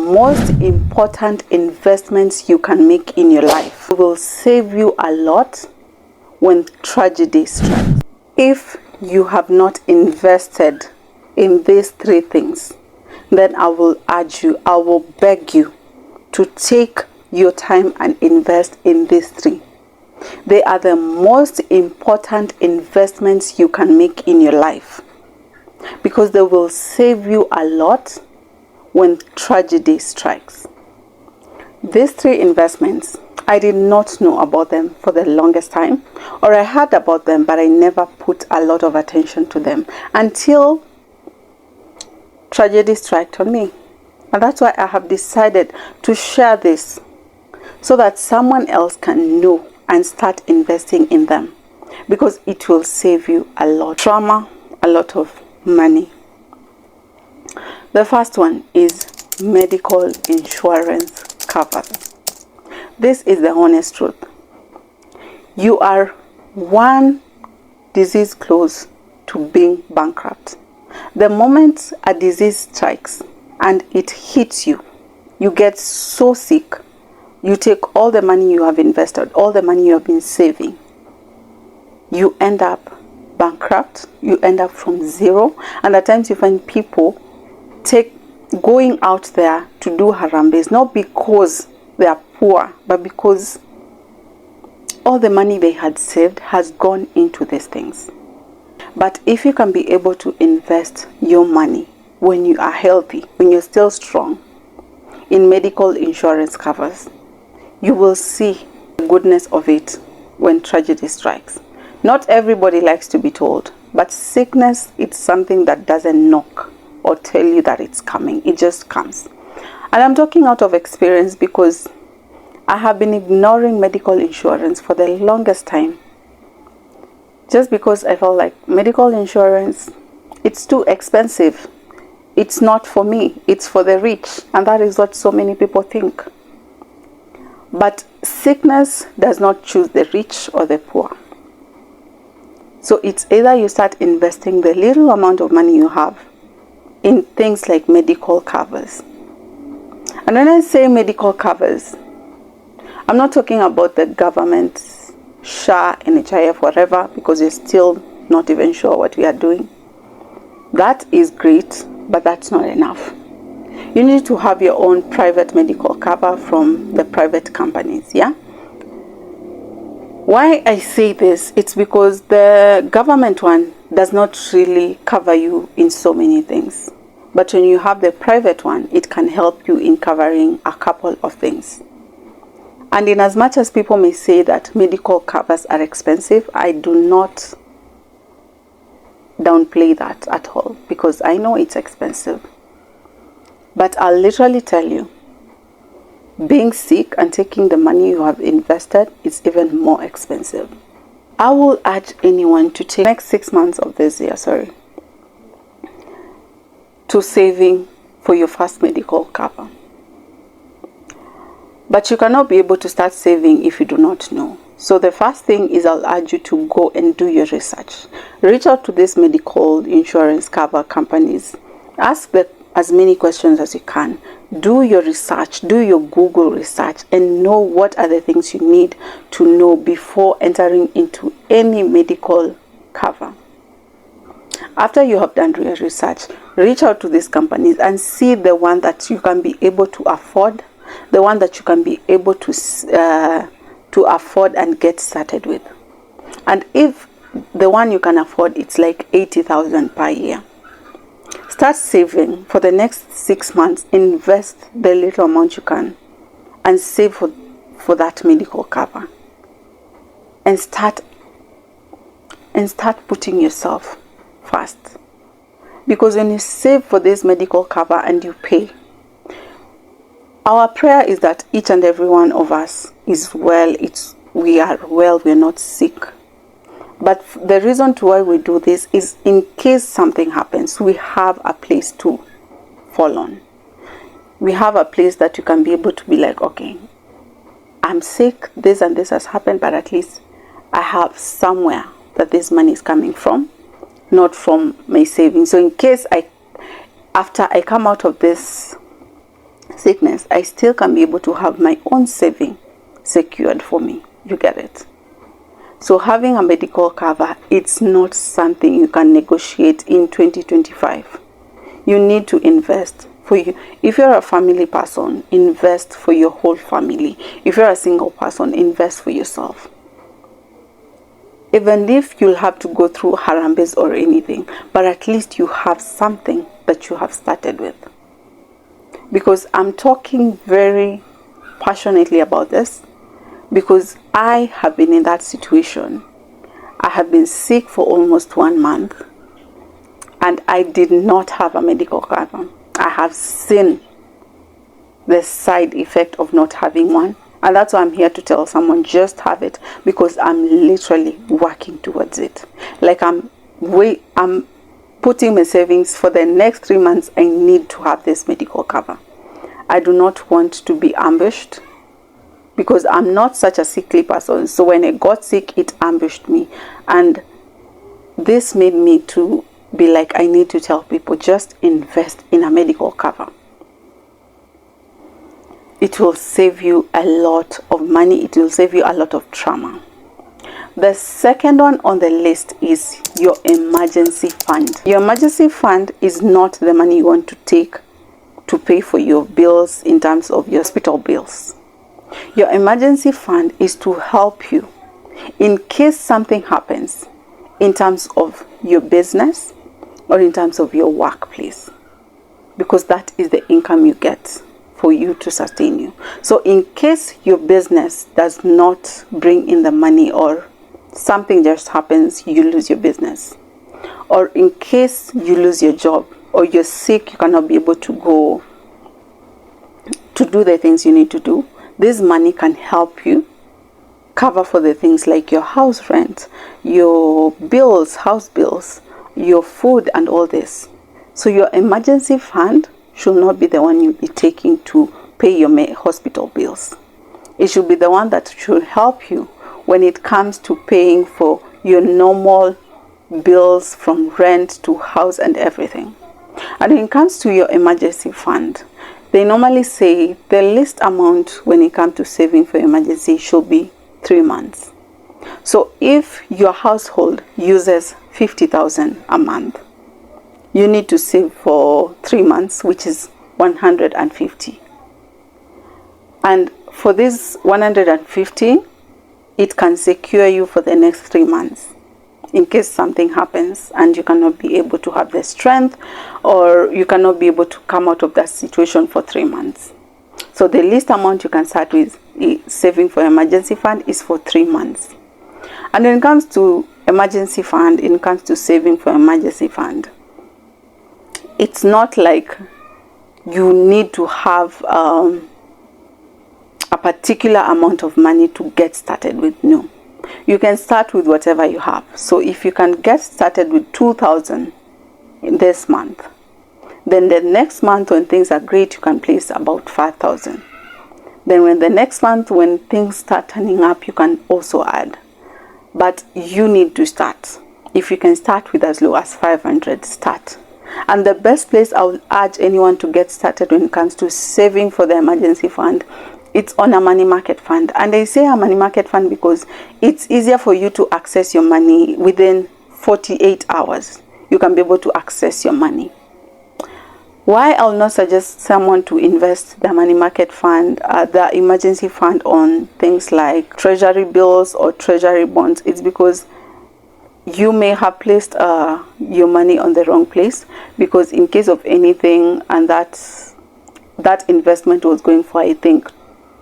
most important investments you can make in your life. It will save you a lot when tragedy strikes. If you have not invested in these three things, then I will urge you, I will beg you to take your time and invest in these three. They are the most important investments you can make in your life, because they will save you a lot when tragedy strikes. These three investments, I did not know about them for the longest time, or I heard about them, but I never put a lot of attention to them until tragedy struck on me. And that's why I have decided to share this, so that someone else can know and start investing in them, because it will save you a lot of trauma, a lot of money. The first one is medical insurance cover. This is the honest truth. You are one disease close to being bankrupt. The moment a disease strikes and it hits you, you get so sick, you take all the money you have invested, all the money you have been saving, you end up bankrupt, you end up from zero. And at times you find people going out there to do harambes, not because they are poor, but because all the money they had saved has gone into these things. But if you can be able to invest your money when you are healthy, when you're still strong, in medical insurance covers, you will see the goodness of it when tragedy strikes. Not everybody likes to be told, but sickness, it's something that doesn't knock or tell you that it's coming. It just comes. And I'm talking out of experience, because I have been ignoring medical insurance for the longest time, just because I felt like medical insurance, it's too expensive. It's not for me, it's for the rich. And that is what so many people think. But sickness does not choose the rich or the poor. So it's either you start investing the little amount of money you have in things like medical covers. And when I say medical covers, I'm not talking about the government, SHA, NHIF, whatever, because you're still not even sure what we are doing. That is great, but that's not enough. You need to have your own private medical cover from the private companies, yeah? Why I say this, it's because the government one does not really cover you in so many things. But when you have the private one, it can help you in covering a couple of things. And in as much as people may say that medical covers are expensive, I do not downplay that at all, because I know it's expensive. But I'll literally tell you, being sick and taking the money you have invested is even more expensive. I will urge anyone to take the next 6 months of this year, to saving for your first medical cover. But you cannot be able to start saving if you do not know. So the first thing is, I'll urge you to go and do your research. Reach out to these medical insurance cover companies. Ask them as many questions as you can. Do your research, do your Google research, and know what are the things you need to know before entering into any medical cover. After you have done your research, reach out to these companies and see the one that you can be able to afford, the one that you can be able to afford and get started with. And if the one you can afford, it's like 80,000 per year, start saving for the next 6 months. Invest the little amount you can and save for that medical cover, and start putting yourself first. Because when you save for this medical cover and you pay, our prayer is that each and every one of us is well. We are well, we're not sick. But the reason to why we do this is in case something happens, we have a place to fall on. We have a place that you can be able to be like, okay, I'm sick, this and this has happened, but at least I have somewhere that this money is coming from, not from my savings. So in case after I come out of this sickness, I still can be able to have my own saving secured for me. You get it? So having a medical cover, it's not something you can negotiate in 2025. You need to invest for you. If you're a family person, invest for your whole family. If you're a single person, invest for yourself. Even if you'll have to go through harambes or anything, but at least you have something that you have started with. Because I'm talking very passionately about this, because I have been in that situation. I have been sick for almost 1 month, and I did not have a medical cover. I have seen the side effect of not having one, and that's why I'm here to tell someone, just have it, because I'm literally working towards it. Like I'm putting my savings for the next 3 months. I need to have this medical cover. I do not want to be ambushed, because I'm not such a sickly person. So when I got sick, it ambushed me, and this made me to be like, I need to tell people, just invest in a medical cover. It will save you a lot of money. It will save you a lot of trauma. The second one on the list is your emergency fund. Your emergency fund is not the money you want to take to pay for your bills in terms of your hospital bills. Your emergency fund is to help you in case something happens in terms of your business or in terms of your workplace, because that is the income you get for you to sustain you. So in case your business does not bring in the money, or something just happens, you lose your business, or in case you lose your job, or you're sick, you cannot be able to go to do the things you need to do, this money can help you cover for the things like your house rent, your bills, house bills, your food, and all this. So your emergency fund should not be the one you'll be taking to pay your hospital bills. It should be the one that should help you when it comes to paying for your normal bills, from rent to house and everything. And when it comes to your emergency fund, they normally say the least amount when it comes to saving for emergency should be 3 months. So if your household uses 50,000 a month, you need to save for 3 months, which is 150. And for this 150, it can secure you for the next 3 months in case something happens and you cannot be able to have the strength, or you cannot be able to come out of that situation for 3 months. So the least amount you can start with saving for emergency fund is for 3 months. And when it comes to emergency fund, when it comes to saving for emergency fund, it's not like you need to have a particular amount of money to get started with. No. You can start with whatever you have. So if you can get started with 2,000 in this month, then the next month when things are great, you can place about 5,000. Then when the next month when things start turning up, you can also add. But you need to start. If you can start with as low as 500, start. And the best place I would urge anyone to get started when it comes to saving for the emergency fund, it's on a money market fund. And I say a money market fund because it's easier for you to access your money within 48 hours. You can be able to access your money. Why I will not suggest someone to invest the money market fund, the emergency fund, on things like treasury bills or treasury bonds, it's because you may have placed your money on the wrong place, because in case of anything, and that investment was going for, I think,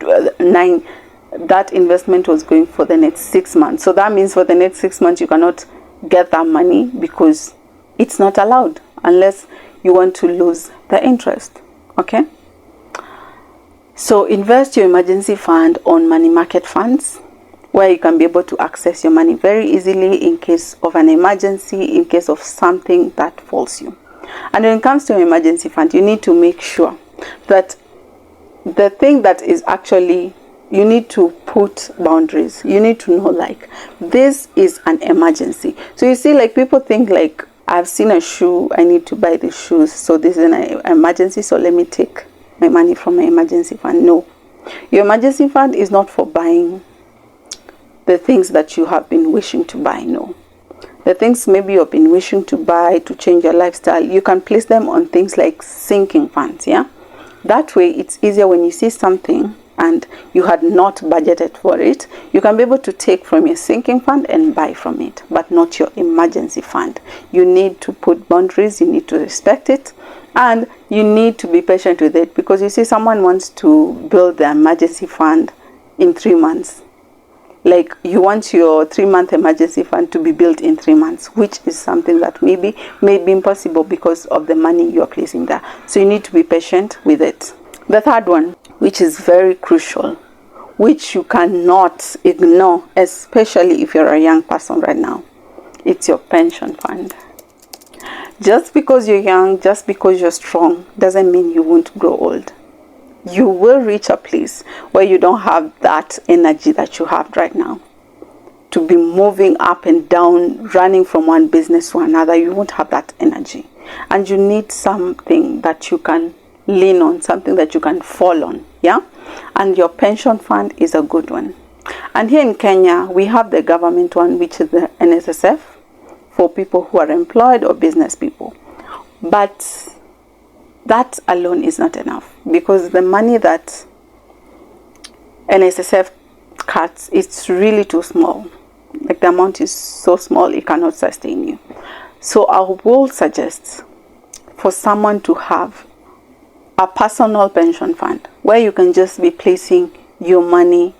that investment was going for the next 6 months. So that means for the next 6 months you cannot get that money, because it's not allowed unless you want to lose the interest. Okay, so invest your emergency fund on money market funds, where you can be able to access your money very easily in case of an emergency, in case of something that falls you. And when it comes to an emergency fund, you need to make sure that the thing that is actually, you need to put boundaries. You need to know, like, this is an emergency. So you see, like, people think like, I've seen a shoe, I need to buy the shoes, so this is an emergency, so let me take my money from my emergency fund. No. Your emergency fund is not for buying the things that you have been wishing to buy. No. The things maybe you've been wishing to buy to change your lifestyle, you can place them on things like sinking funds. Yeah. That way it's easier when you see something and you had not budgeted for it, you can be able to take from your sinking fund and buy from it, but not your emergency fund. You need to put boundaries, you need to respect it, and you need to be patient with it, because you see, someone wants to build the emergency fund in 3 months. Like, you want your 3-month emergency fund to be built in 3 months, which is something that maybe may be impossible because of the money you're placing there. So you need to be patient with it. The third one, which is very crucial, which you cannot ignore, especially if you're a young person right now, it's your pension fund. Just because you're young, just because you're strong, doesn't mean you won't grow old. You will reach a place where you don't have that energy that you have right now to be moving up and down, running from one business to another. You won't have that energy, and you need something that you can lean on, something that you can fall on. Yeah. And your pension fund is a good one. And here in Kenya, we have the government one, which is the NSSF, for people who are employed or business people. But that alone is not enough, because the money that NSSF cuts, it's really too small. Like, the amount is so small, it cannot sustain you. So I will suggest for someone to have a personal pension fund where you can just be placing your money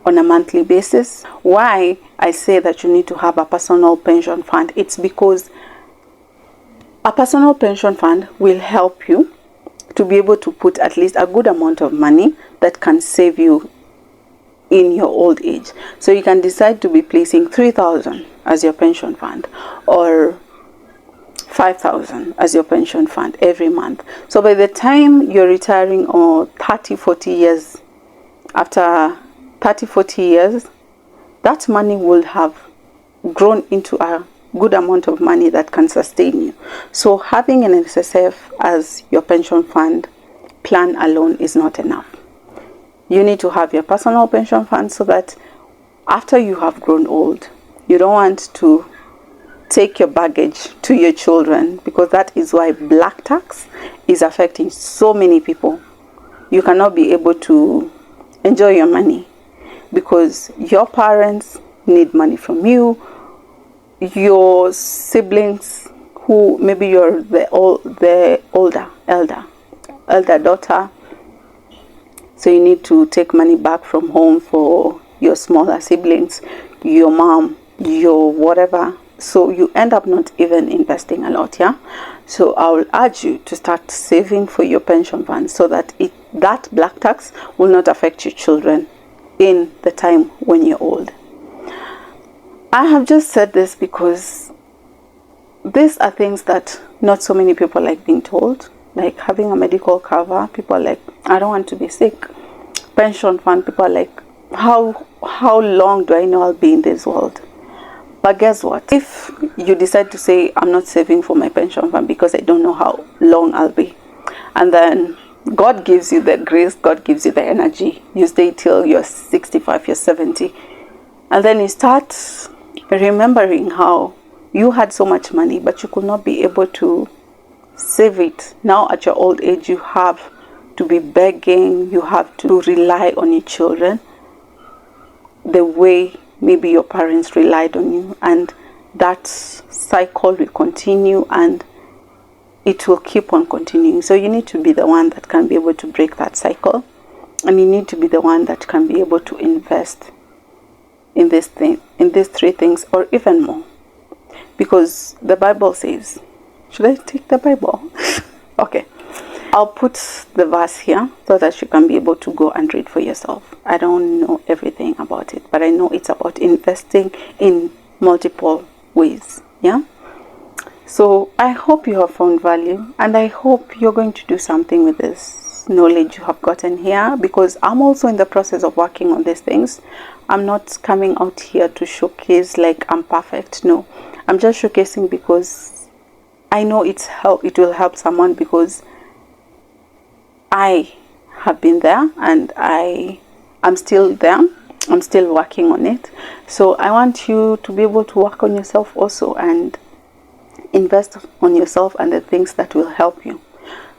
on a monthly basis. Why I say that you need to have a personal pension fund, it's because a personal pension fund will help you to be able to put at least a good amount of money that can save you in your old age. So you can decide to be placing 3,000 as your pension fund, or 5,000 as your pension fund every month. So by the time you're retiring, or 30-40 years, after 30-40 years, that money will have grown into a good amount of money that can sustain you. So having an SSF as your pension fund plan alone is not enough. You need to have your personal pension fund, so that after you have grown old, you don't want to take your baggage to your children, because that is why black tax is affecting so many people. You cannot be able to enjoy your money because your parents need money from you, your siblings, who maybe you're the elder daughter, so you need to take money back from home for your smaller siblings, your mom, your whatever. So you end up not even investing a lot. Yeah. So I will urge you to start saving for your pension fund, so that that black tax will not affect your children in the time when you're old. I have just said this because these are things that not so many people like being told. Like having a medical cover, people are like, I don't want to be sick. Pension fund, people are like, how long do I know I'll be in this world? But guess what? If you decide to say, I'm not saving for my pension fund because I don't know how long I'll be, and then God gives you the grace, God gives you the energy, you stay till you're 65, you're 70, and then you start remembering how you had so much money, but you could not be able to save it. Now at your old age, you have to be begging, you have to rely on your children the way maybe your parents relied on you, and that cycle will continue and it will keep on continuing. So you need to be the one that can be able to break that cycle, and you need to be the one that can be able to invest in this thing, in these three things, or even more, because the Bible says, should I take the Bible? Okay, I'll put the verse here so that you can be able to go and read for yourself. I don't know everything about it, but I know it's about investing in multiple ways. Yeah. So I hope you have found value, and I hope you're going to do something with this knowledge you have gotten here, because I'm also in the process of working on these things. I'm not coming out here to showcase like I'm perfect. No, I'm just showcasing because I know it will help someone, because I have been there, and I'm still there. I'm still working on it. So I want you to be able to work on yourself also and invest on yourself and the things that will help you.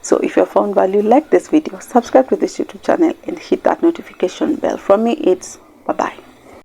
So if you found value, like this video, subscribe to this YouTube channel, and hit that notification bell. From me, it's bye-bye.